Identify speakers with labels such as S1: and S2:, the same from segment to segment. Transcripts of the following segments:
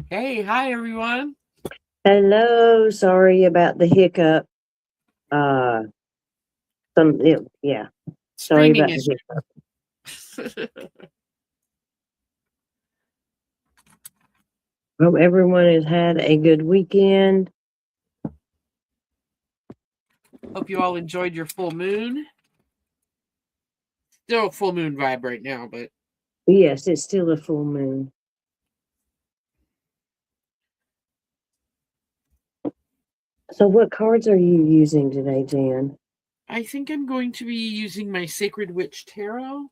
S1: Hey, hi everyone.
S2: Hello, sorry about the hiccup. Uh, yeah, sorry
S1: Streaming
S2: about the
S1: issue.
S2: hiccup. Hope everyone has had a good weekend.
S1: Hope you all enjoyed your full moon. Still a full moon vibe right now, but
S2: Yes, it's still a full moon. So, what cards are you using today, Jan?
S1: I think I'm going to be using my Sacred Witch Tarot.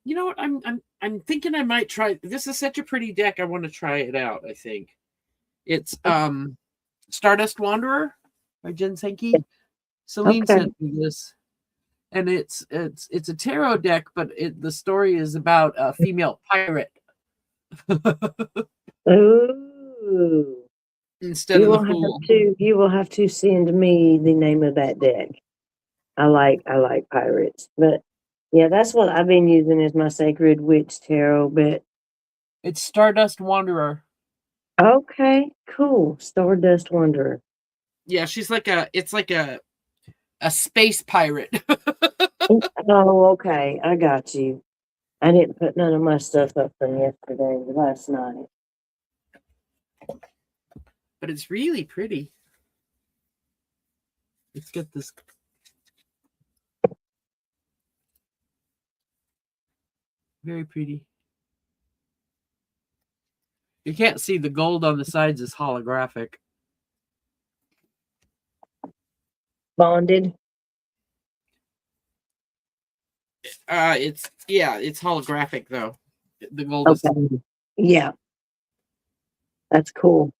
S1: You know what? I'm thinking I might try. This is such a pretty deck. I want to try it out. I think it's Stardust Wanderer by Jen Sankey. Celine
S2: Okay.
S1: sent me this, and it's a tarot deck, but the story is about a female pirate
S2: Ooh,
S1: instead of the fool.
S2: you will have to send me the name of that deck. I like pirates, but yeah, that's what I've been using as my Sacred Witch Tarot. But
S1: It's Stardust Wanderer.
S2: okay, cool. Stardust Wanderer.
S1: Yeah, she's like a space pirate.
S2: Oh, okay. I got you. I didn't put none of my stuff up from yesterday, last night.
S1: But it's really pretty. It's got this very pretty. You can't see the gold on the sides is holographic.
S2: Bonded.
S1: It's yeah, it's holographic though. The gold is,
S2: Okay. Yeah, that's cool.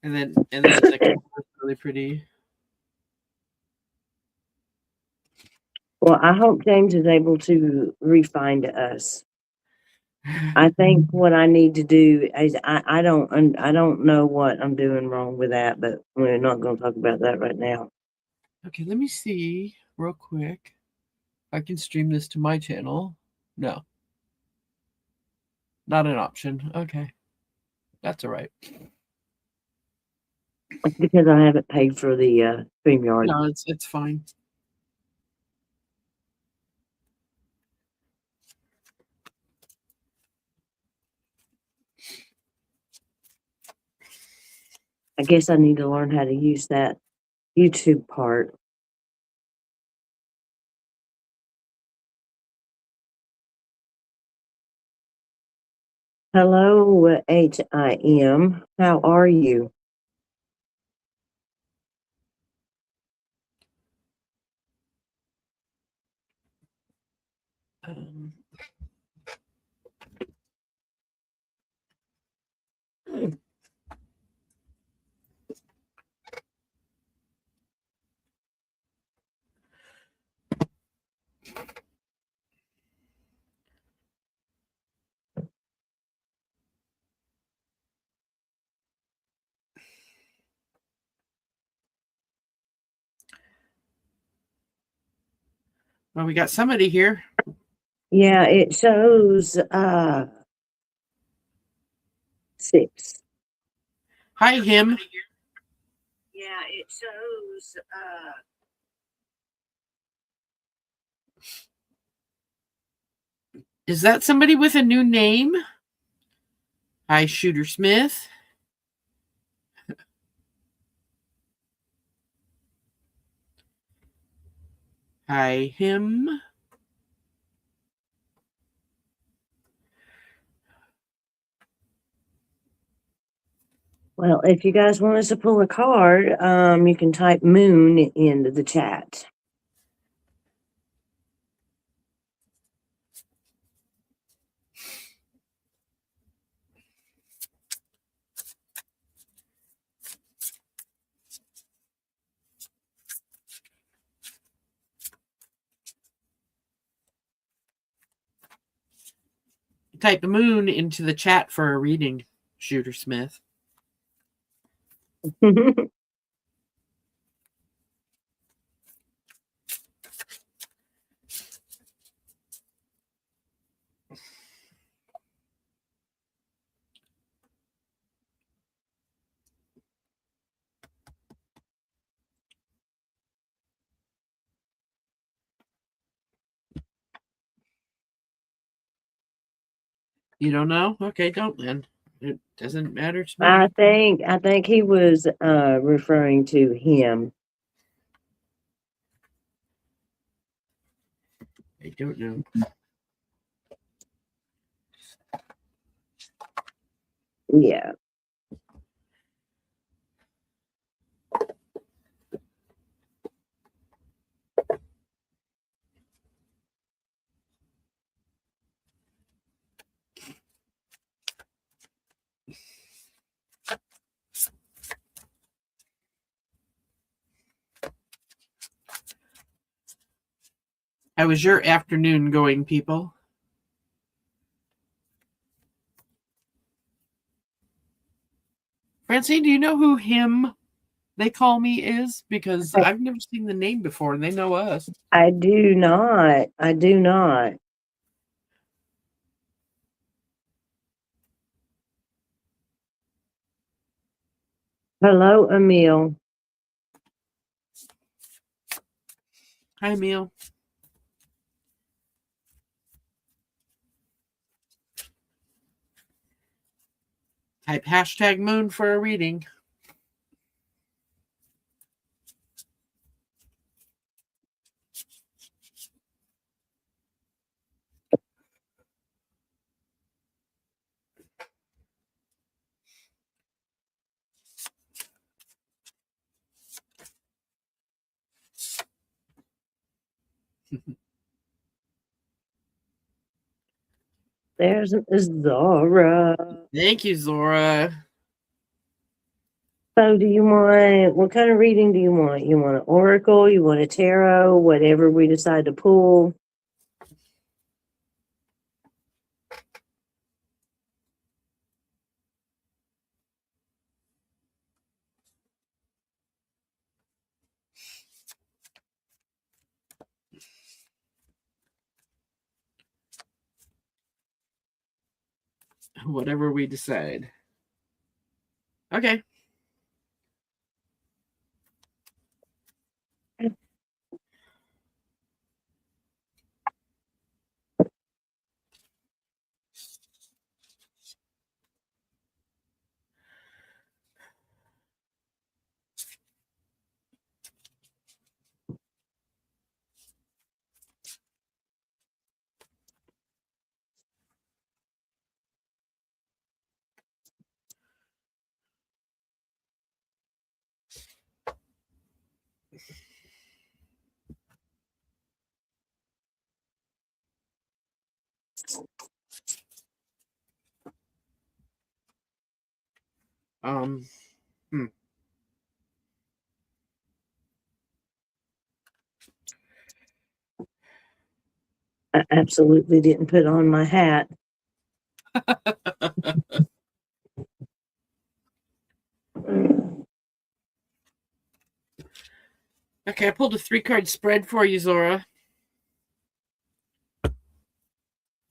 S1: and then the next one is really pretty.
S2: Well, I hope James is able to refine us. I think what I need to do is I don't know what I'm doing wrong with that, but we're not going to talk about that right now.
S1: Okay, let me see real quick. I can stream this to my channel. No, not an option. Okay, that's all right.
S2: It's because I haven't paid for the StreamYard.
S1: No, it's fine.
S2: I guess I need to learn how to use that YouTube part. Hello, HIM. How are you?
S1: Um, well, we got somebody here.
S2: Yeah, it shows 6.
S1: Hi, him.
S2: Yeah, it shows
S1: Is that somebody with a new name? Hi, Shooter Smith. Hi, him.
S2: well, if you guys want us to pull a card, you can type moon into the chat.
S1: Type the moon into the chat for a reading, Shooter Smith. You don't know? Okay, don't then. It doesn't matter to me.
S2: I think he was referring to him.
S1: I don't know.
S2: Yeah.
S1: How was your afternoon going, people? Francine, do you know who him they call me is? Because I've never seen the name before and they know us.
S2: I do not. I do not. Hello, Emil.
S1: Hi, Emil. Type hashtag moon for a reading.
S2: There's Zora.
S1: Thank you, Zora.
S2: So do you want, what kind of reading do you want? You want an oracle? You want a tarot? Whatever we decide to pull.
S1: Whatever we decide. Okay. Hmm.
S2: I absolutely didn't put on my hat.
S1: Okay, I pulled a 3-card spread for you, Zora.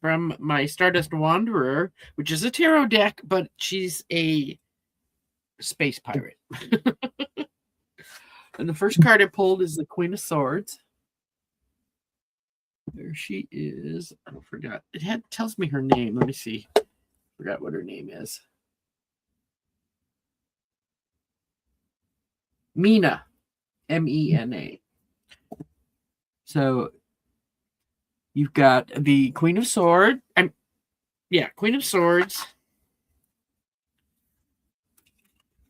S1: From my Stardust Wanderer, which is a tarot deck, but she's a space pirate. And the first card I pulled is the Queen of Swords. There she is. I forgot. It tells me her name. Let me see. Forgot what her name is. Mina. Mena. So you've got the Queen of Swords. Queen of Swords.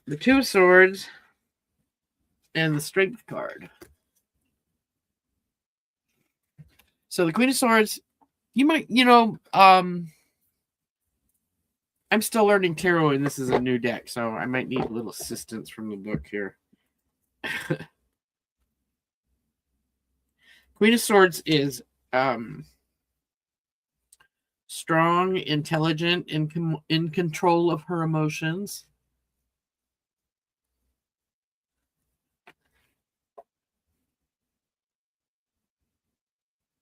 S1: The Two of Swords. And the Strength card. So the Queen of Swords, you might, I'm still learning tarot and this is a new deck, so I might need a little assistance from the book here. Queen of Swords is strong, intelligent, in control of her emotions.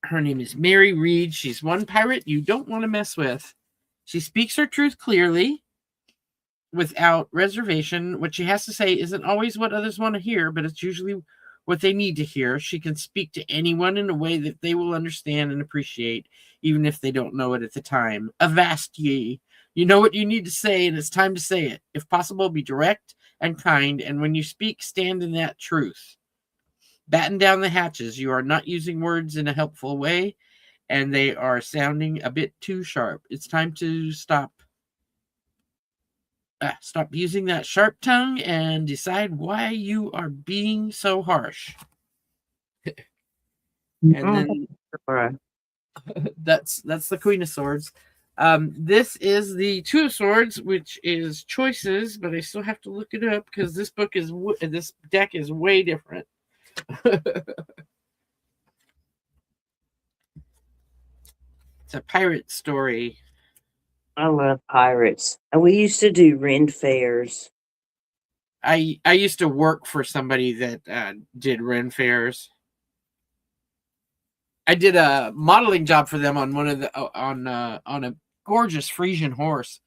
S1: Her name is Mary Reed. She's one pirate you don't want to mess with. She speaks her truth clearly, without reservation. What she has to say isn't always what others want to hear, but it's usually what they need to hear. She can speak to anyone in a way that they will understand and appreciate, even if they don't know it at the time. Avast ye. You know what you need to say, and it's time to say it. If possible, be direct and kind, and when you speak, stand in that truth. Batten down the hatches. You are not using words in a helpful way, and they are sounding a bit too sharp. It's time to stop using that sharp tongue and decide why you are being so harsh. And then that's the Queen of Swords. This is the Two of Swords, which is choices, but I still have to look it up because this deck is way different. It's a pirate story.
S2: I love pirates. And we used to do Ren fairs.
S1: I used to work for somebody that did Ren fairs. I did a modeling job for them on one of the on a gorgeous Frisian horse,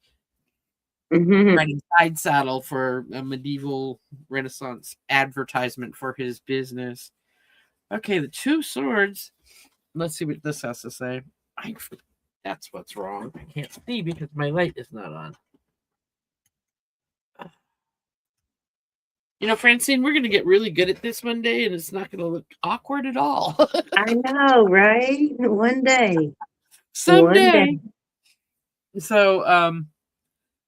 S1: riding side saddle for a medieval Renaissance advertisement for his business. Okay, the Two Swords. Let's see what this has to say. That's what's wrong. I can't see because my light is not on. You know, Francine, we're going to get really good at this one day, and it's not going to look awkward at all.
S2: I know, right? One day.
S1: Someday.
S2: One day.
S1: So,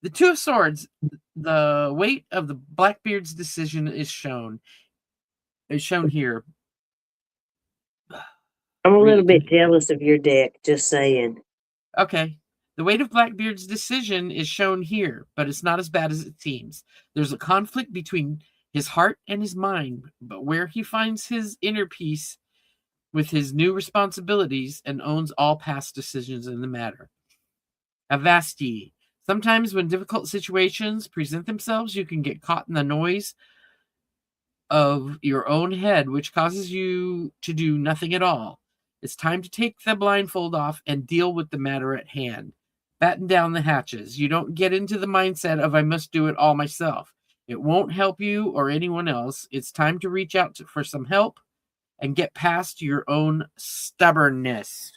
S1: the Two of Swords, the weight of the Blackbeard's decision is shown here.
S2: I'm a little bit jealous of your deck, just saying.
S1: Okay. The weight of Blackbeard's decision is shown here, but it's not as bad as it seems. There's a conflict between his heart and his mind, but where he finds his inner peace with his new responsibilities and owns all past decisions in the matter. Avast ye. Sometimes when difficult situations present themselves, you can get caught in the noise of your own head, which causes you to do nothing at all. It's time to take the blindfold off and deal with the matter at hand. Batten down the hatches. You don't get into the mindset of I must do it all myself. It won't help you or anyone else. It's time to reach out for some help and get past your own stubbornness.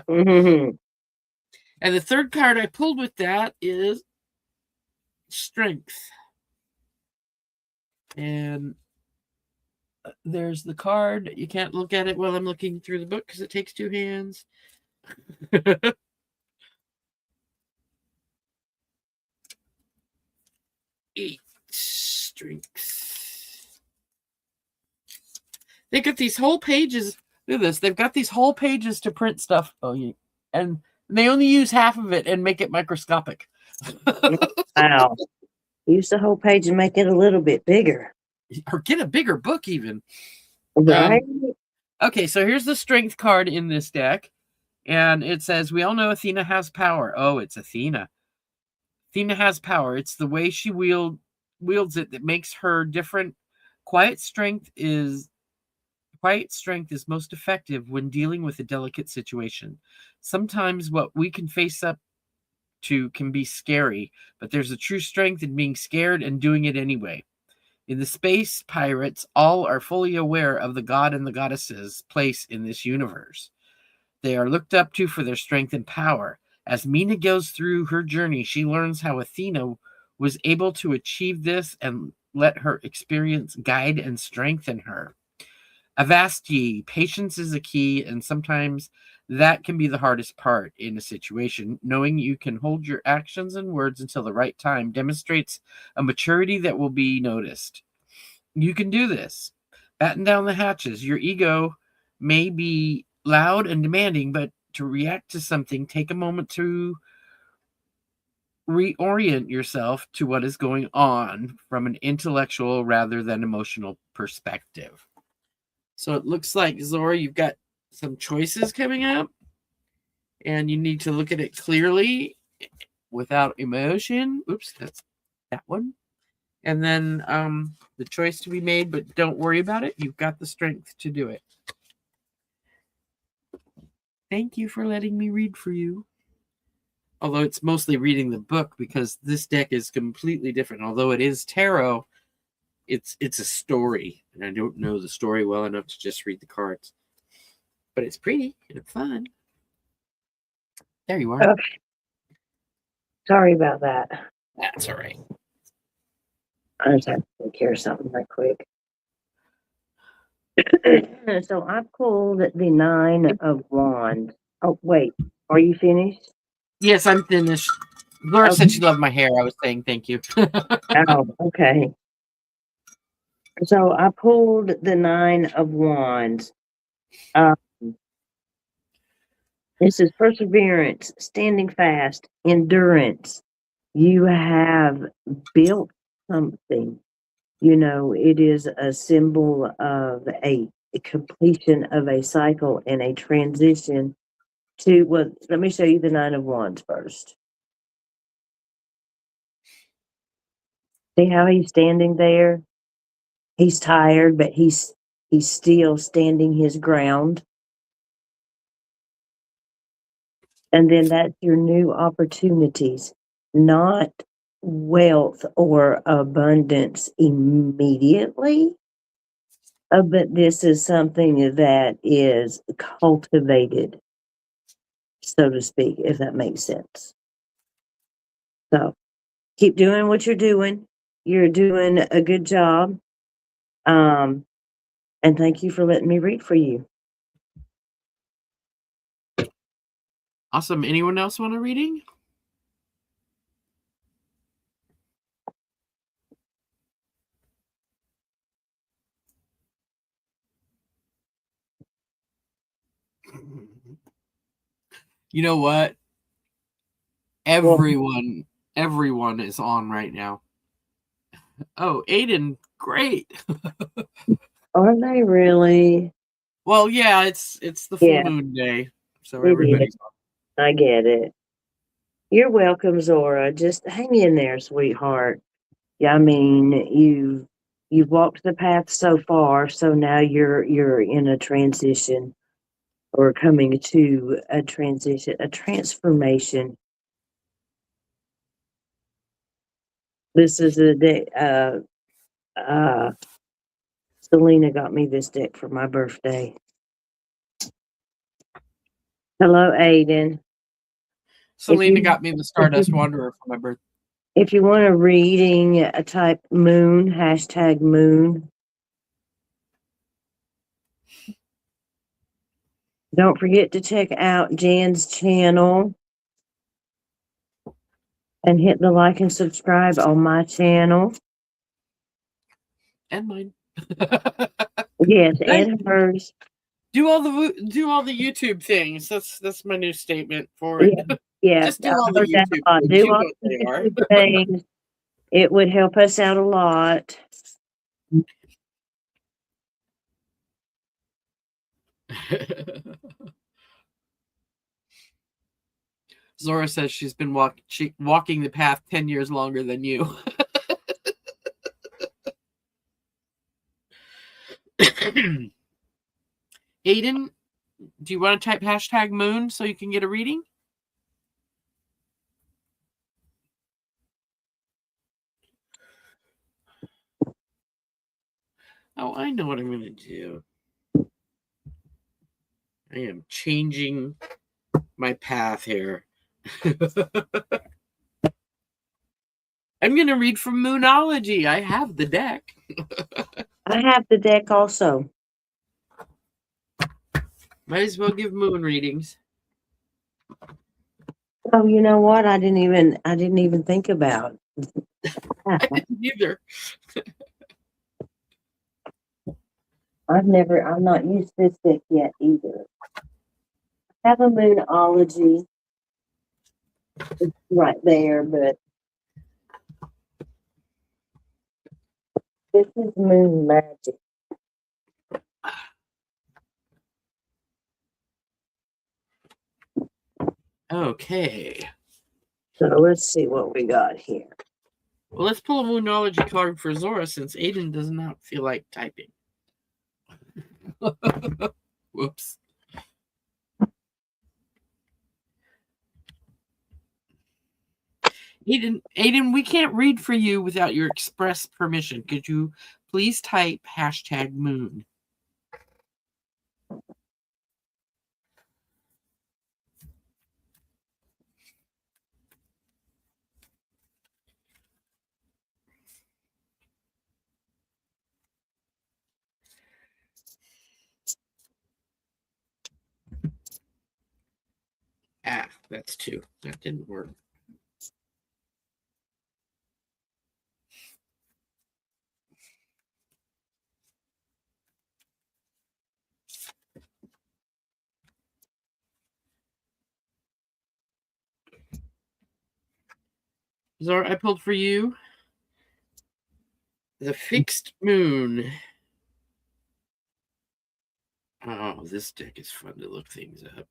S2: Mm-hmm.
S1: And the third card I pulled with that is Strength. And there's the card. You can't look at it while I'm looking through the book because it takes two hands. 8 strength. They got these whole pages. Look at this. They've got these whole pages to print stuff. And they only use half of it and make it microscopic.
S2: Wow. Use the whole page and make it a little bit bigger.
S1: Or get a bigger book even.
S2: Right?
S1: Okay, so here's the strength card in this deck. And it says, we all know Athena has power. Oh, it's Athena. Athena has power. It's the way she wields it that makes her different. Quiet strength is most effective when dealing with a delicate situation. Sometimes what we can face up to can be scary, but there's a true strength in being scared and doing it anyway. In the space pirates, all are fully aware of the god and the goddess's place in this universe. They are looked up to for their strength and power. As Mina goes through her journey, she learns how Athena was able to achieve this and let her experience guide and strengthen her. Avast ye, patience is a key, and sometimes that can be the hardest part in a situation. Knowing you can hold your actions and words until the right time demonstrates a maturity that will be noticed. You can do this. Batten down the hatches. Your ego may be loud and demanding, but to react to something, take a moment to reorient yourself to what is going on from an intellectual rather than emotional perspective. So it looks like, Zora, you've got some choices coming up, and you need to look at it clearly without emotion. Oops, that's that one. And then the choice to be made, but don't worry about it. You've got the strength to do it. Thank you for letting me read for you. Although it's mostly reading the book because this deck is completely different. Although it is tarot, it's a story, and I don't know the story well enough to just read the cards. But it's pretty and fun. There you are.
S2: Okay. Sorry about that.
S1: That's all right.
S2: I just have to take care of something right quick. So I pulled the 9 of Wands. Oh, wait. Are you finished?
S1: Yes, I'm finished. Laura
S2: Okay.
S1: said she loved my hair. I was saying thank you.
S2: Oh, okay. So I pulled the 9 of Wands. Um, this is perseverance, standing fast, endurance. You have built something. You know, it is a symbol of a completion of a cycle and a transition to, well, let me show you the 9 of Wands first. See how he's standing there? He's tired, but he's still standing his ground. And then that's your new opportunities, not wealth or abundance immediately, but this is something that is cultivated, so to speak, if that makes sense. So keep doing what you're doing. You're doing a good job. And thank you for letting me read for you.
S1: Awesome. Anyone else want a reading? You know what? Everyone is on right now. Oh, Aiden, great.
S2: Are they really?
S1: Well, yeah, it's the full
S2: Yeah,
S1: moon day, so
S2: it is.
S1: everybody's on.
S2: I get it. You're welcome, Zora. Just hang in there, sweetheart. Yeah, I mean, you've walked the path so far, so now you're in a transition or coming to a transition, a transformation. This is a day. Selena got me this deck for my birthday. Hello, Aiden.
S1: Selena got me the Stardust Wanderer for my birthday.
S2: If you want a reading, type moon, hashtag moon. Don't forget to check out Jan's channel and hit the like and subscribe on my channel.
S1: And mine.
S2: Yes, and hers.
S1: Do all the YouTube things. That's my new statement for it.
S2: Yeah, yeah.
S1: Just do
S2: I
S1: all the
S2: heard that
S1: YouTube
S2: a lot.
S1: things.
S2: Do
S1: You know
S2: all
S1: what
S2: the
S1: they are.
S2: YouTube things. It would help us out a lot.
S1: Zora says she's been walking the path 10 years longer than you. Aiden, do you want to type hashtag moon so you can get a reading? Oh, I know what I'm going to do. I am changing my path here. I'm going to read from Moonology. I have the deck.
S2: I have the deck also.
S1: Might as well give moon readings.
S2: Oh, you know what? I didn't even think about.
S1: I didn't either.
S2: I've not used this deck yet either. I have a Moonology. It's right there, but this is Moon Magic.
S1: Okay.
S2: So let's see what we got here.
S1: Well, let's pull a Moonology card for Zora since Aiden does not feel like typing. Whoops. Aiden, we can't read for you without your express permission. Could you please type #moon. Ah, that's 2. That didn't work. Zora, I pulled for you the fixed moon. Oh, this deck is fun to look things up.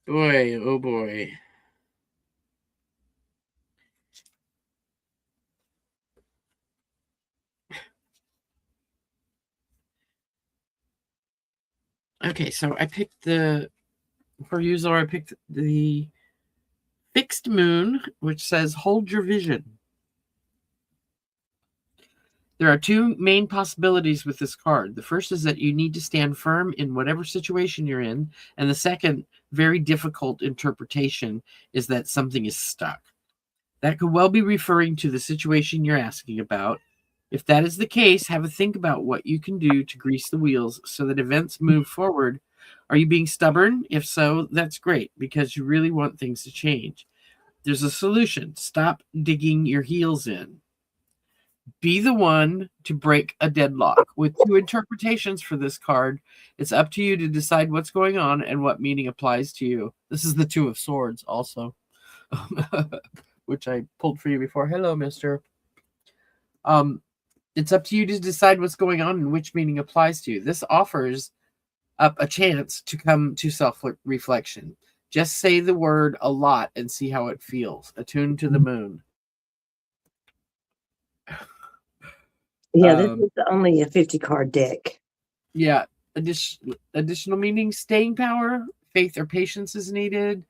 S1: Boy, oh boy. Okay, so I picked for you, Zora, I picked the fixed moon, which says hold your vision. There are 2 main possibilities with this card. The first is that you need to stand firm in whatever situation you're in. And the second, very difficult interpretation, is that something is stuck. That could well be referring to the situation you're asking about. If that is the case, have a think about what you can do to grease the wheels so that events move forward. Are you being stubborn? If so, that's great because you really want things to change. There's a solution. Stop digging your heels in. Be the one to break a deadlock. With 2 interpretations for this card, it's up to you to decide what's going on and what meaning applies to you. This is the 2 of Swords also, which I pulled for you before. Hello, mister. It's up to you to decide what's going on and which meaning applies to you. This offers up a chance to come to self-reflection. Just say the word a lot and see how it feels. Attuned to the moon.
S2: Yeah, this is only a 50-card deck.
S1: Yeah. Additional meaning: staying power, faith or patience is needed.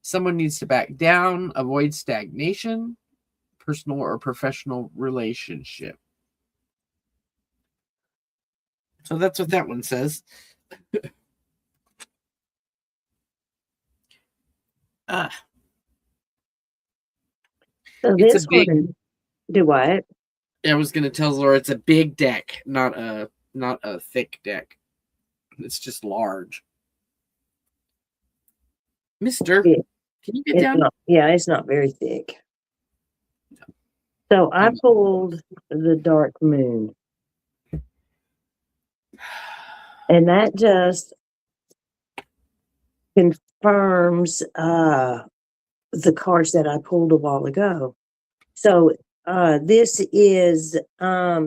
S1: Someone needs to back down, avoid stagnation, personal or professional relationship. So that's what that one says.
S2: So this one, do what?
S1: I was going to tell Laura it's a big deck, not a thick deck. It's just large. Mister, can you get down?
S2: It's not very thick. So I pulled the dark moon. And that just confirms the cards that I pulled a while ago. So this is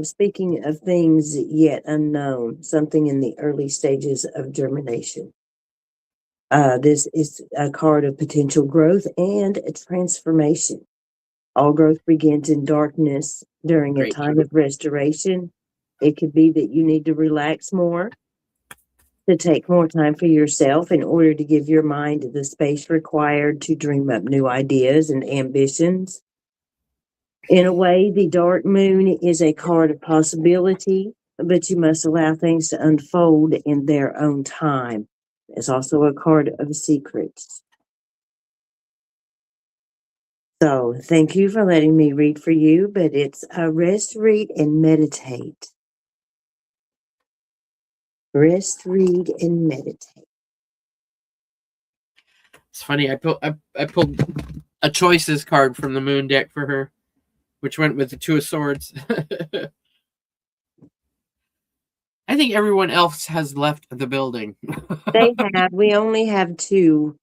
S2: speaking of things yet unknown, something in the early stages of germination. This is a card of potential growth and transformation. All growth begins in darkness during a time of restoration. It could be that you need to relax more, to take more time for yourself in order to give your mind the space required to dream up new ideas and ambitions. In a way, the dark moon is a card of possibility, but you must allow things to unfold in their own time. It's also a card of secrets. So thank you for letting me read for you, but it's rest, read, and meditate. Rest, read, and meditate.
S1: It's funny. I pulled a choices card from the moon deck for her, which went with the 2 of Swords. I think everyone else has left the building.
S2: They have. We only have 2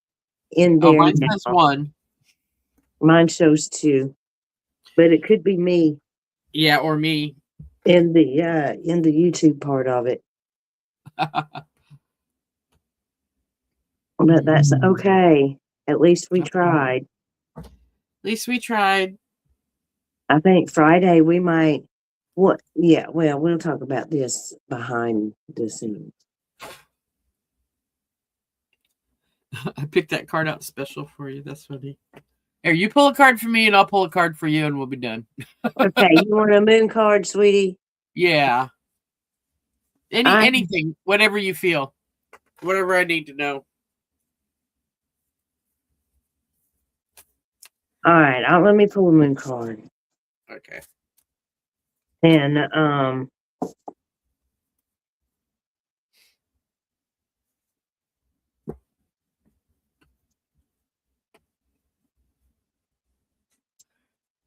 S2: in there.
S1: Oh, mine says 1.
S2: Mine shows 2, but it could be me.
S1: Yeah, or me.
S2: In the YouTube part of it. But that's okay. At least we tried.
S1: At least we tried.
S2: I think Friday we might What? Yeah, well, we'll talk about this behind the scenes.
S1: I picked that card out special for you. That's funny. Here, you pull a card for me, and I'll pull a card for you, and we'll be done.
S2: Okay, you want a moon card, sweetie?
S1: Yeah.
S2: I
S1: Anything, whatever you feel, whatever I need to know.
S2: all right. Let me pull a moon card,
S1: Okay.
S2: and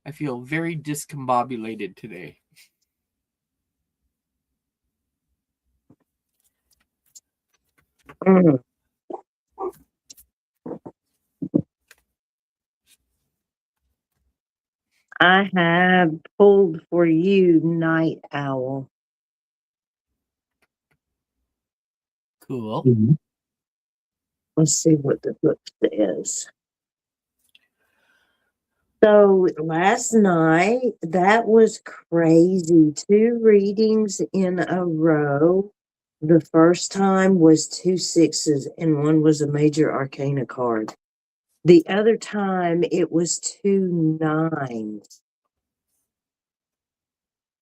S1: I feel very discombobulated today.
S2: mm, I have pulled for you, Night Owl.
S1: Cool.
S2: Let's see what the book says. So last night, that was crazy. 2 readings in a row. The first time was 2 sixes and one was a major arcana card. The other time it was 2 nines.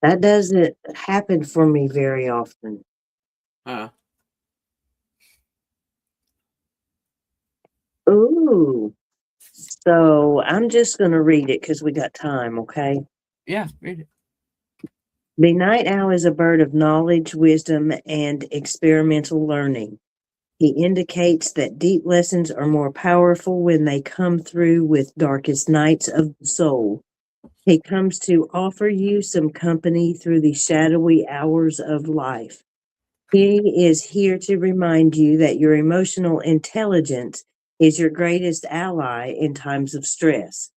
S2: That doesn't happen for me very often. Ooh. So I'm just going to read it because we got time, okay?
S1: Yeah, read it.
S2: The night owl is a bird of knowledge, wisdom, and experimental learning. He indicates that deep lessons are more powerful when they come through with darkest nights of the soul. He comes to offer you some company through the shadowy hours of life. He is here to remind you that your emotional intelligence is your greatest ally in times of stress,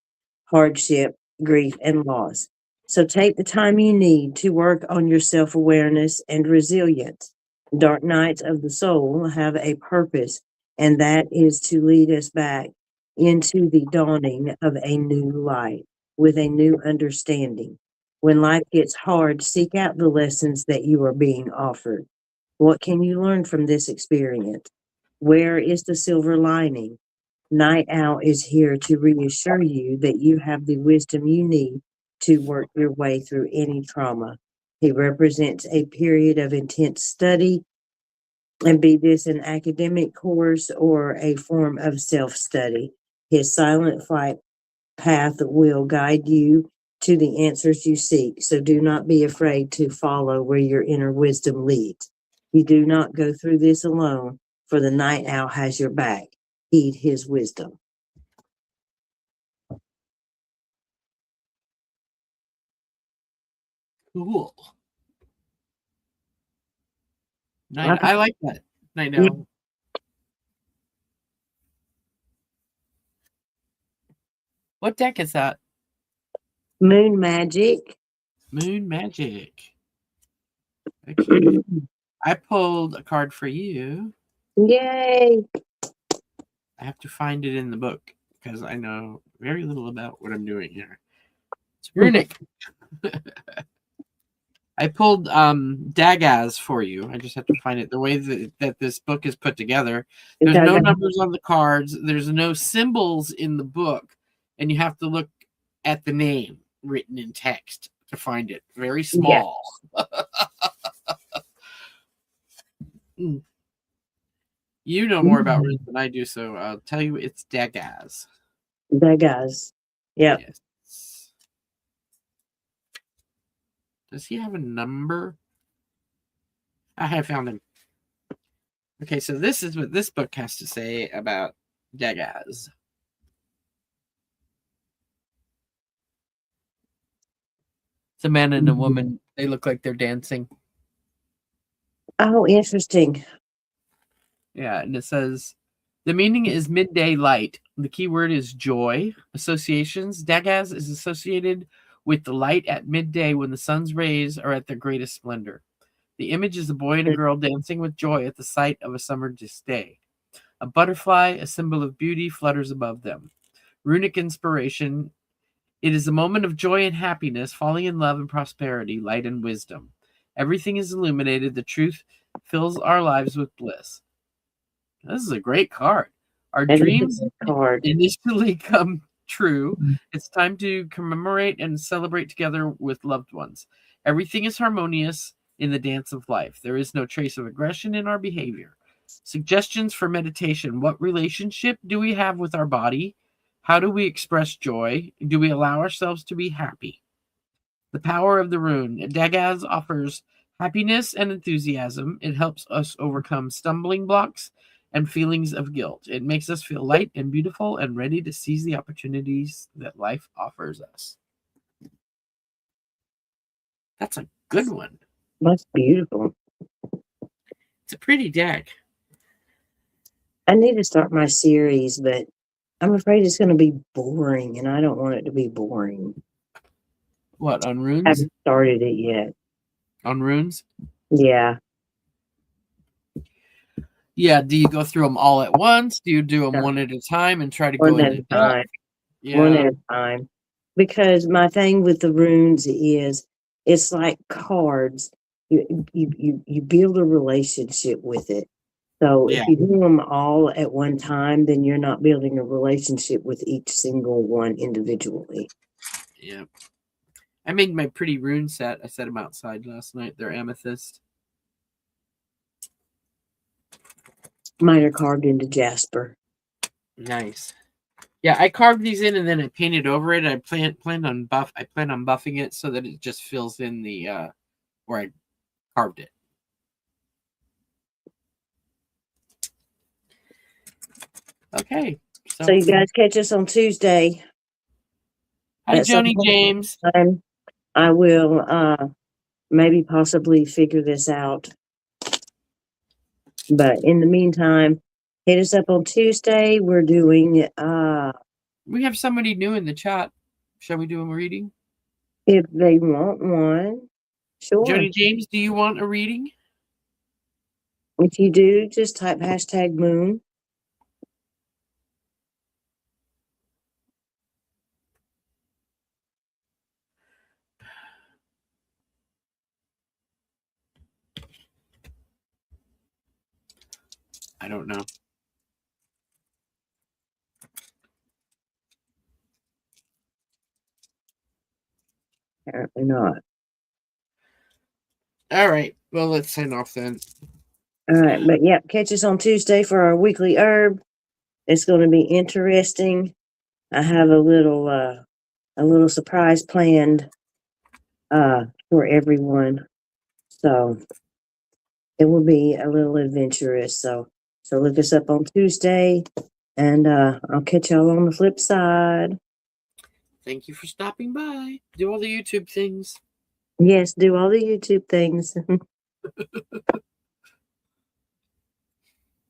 S2: hardship, grief, and loss. So take the time you need to work on your self awareness and resilience. Dark nights of the soul have a purpose, and that is to lead us back into the dawning of a new light with a new understanding. When life gets hard, seek out the lessons that you are being offered. What can you learn from this experience? Where is the silver lining? Night Owl is here to reassure you that you have the wisdom you need to work your way through any trauma. He represents a period of intense study, and be this an academic course or a form of self study. His silent flight path will guide you to the answers you seek. So do not be afraid to follow where your inner wisdom leads. You do not go through this alone, for the night owl has your back. Heed his wisdom.
S1: Cool. I like that. I know. What deck is that?
S2: Moon Magic.
S1: Moon Magic. Okay. I pulled a card for you.
S2: Yay.
S1: I have to find it in the book because I know very little about what I'm doing here. It's runic. I pulled Dagaz for you. I just have to find it. The way that this book is put together, there's no numbers on the cards. There's no symbols in the book, and you have to look at the name written in text to find it. Very small. Yeah. You know more about runes than I do, so I'll tell you it's Dagaz.
S2: Dagaz. Yeah.
S1: Yes. Does he have a number? I have found him. Okay, so this is what this book has to say about Dagaz. It's a man and a woman. They look like they're dancing.
S2: Oh, interesting.
S1: Yeah, and it says the meaning is midday light. The key word is joy. Associations. Dagaz is associated with the light at midday when the sun's rays are at their greatest splendor. The image is a boy and a girl dancing with joy at the sight of a summer's day. A butterfly, a symbol of beauty, flutters above them. Runic inspiration It is a moment of joy and happiness, falling in love and prosperity, light and wisdom. Everything is illuminated. The truth fills our lives with bliss. This is a great card. Our
S2: And
S1: dreams
S2: it's a card.
S1: initially come true. It's time to commemorate and celebrate together with loved ones. Everything is harmonious in the dance of life. There is no trace of aggression in our behavior. Suggestions for meditation. What relationship do we have with our body? How do we express joy? Do we allow ourselves to be happy? The power of the rune. Dagaz offers happiness and enthusiasm. It helps us overcome stumbling blocks and feelings of guilt. It makes us feel light and beautiful and ready to seize the opportunities that life offers us. That's a good one.
S2: That's beautiful.
S1: It's a pretty deck.
S2: I need to start my series, but I'm afraid it's going to be boring, and I don't want it to be boring.
S1: What, on
S2: I
S1: runes?
S2: haven't started it yet.
S1: On runes?
S2: Yeah.
S1: Yeah, do you go through them all at once? Do you do them
S2: No.
S1: one at a time and try to
S2: One
S1: go
S2: at
S1: in
S2: a
S1: the depth?
S2: time.
S1: Yeah.
S2: One at a time. Because my thing with the runes is it's like cards. You build a relationship with it. So
S1: Yeah.
S2: if you do them all at one time, then you're not building a relationship with each single one individually.
S1: Yeah. I made my pretty rune set. I set them outside last night. They're amethyst.
S2: Mine are carved into jasper.
S1: Nice. Yeah, I carved these in and then I painted over it. I plan on buffing it so that it just fills in the where I carved it. Okay.
S2: So you guys catch us on Tuesday.
S1: Hi, Joni James.
S2: I will maybe possibly figure this out. But in the meantime, hit us up on Tuesday. We're doing
S1: we have somebody new in the chat. Shall we do a reading?
S2: If they want one, sure.
S1: Joni James, do you want a reading?
S2: If you do, just type #moon.
S1: I don't know.
S2: Apparently not.
S1: All right. Well, let's sign off then.
S2: All right. But yeah, catch us on Tuesday for our weekly herb. It's going to be interesting. I have a little surprise planned for everyone. So it will be a little adventurous. So look us up on Tuesday, and I'll catch y'all on the flip side.
S1: Thank you for stopping by. Do all the YouTube things.
S2: Yes, do all the YouTube things.